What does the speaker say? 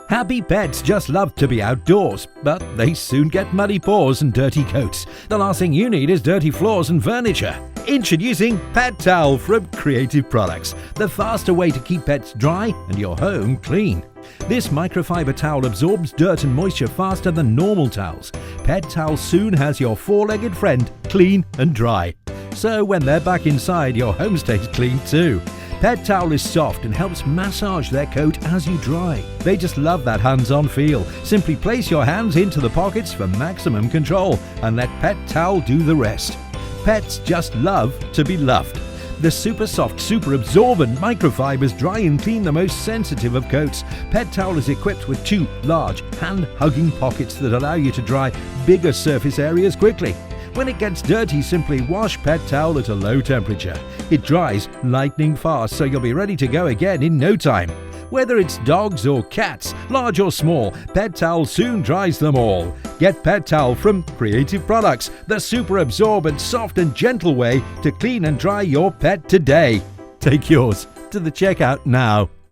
Happy pets just love to be outdoors, but they soon get muddy paws and dirty coats. The last thing you need is dirty floors and furniture. Introducing Pet Towel from Creative Products, the faster way to keep pets dry and your home clean. This microfiber towel absorbs dirt and moisture faster than normal towels. Pet Towel soon has your four-legged friend clean and dry. So when they're back inside, your home stays clean too. Pet Towel is soft and helps massage their coat as you dry. They just love that hands-on feel. Simply place your hands into the pockets for maximum control and let Pet Towel do the rest. Pets just love to be loved. The super soft, super absorbent microfibers dry and clean the most sensitive of coats. Pet Towel is equipped with two large hand-hugging pockets that allow you to dry bigger surface areas quickly. When it gets dirty, simply wash Pet Towel at a low temperature. It dries lightning fast, so you'll be ready to go again in no time. Whether it's dogs or cats, large or small, Pet Towel soon dries them all. Get Pet Towel from Creative Products, the super absorbent, soft and gentle way to clean and dry your pet today. Take yours to the checkout now.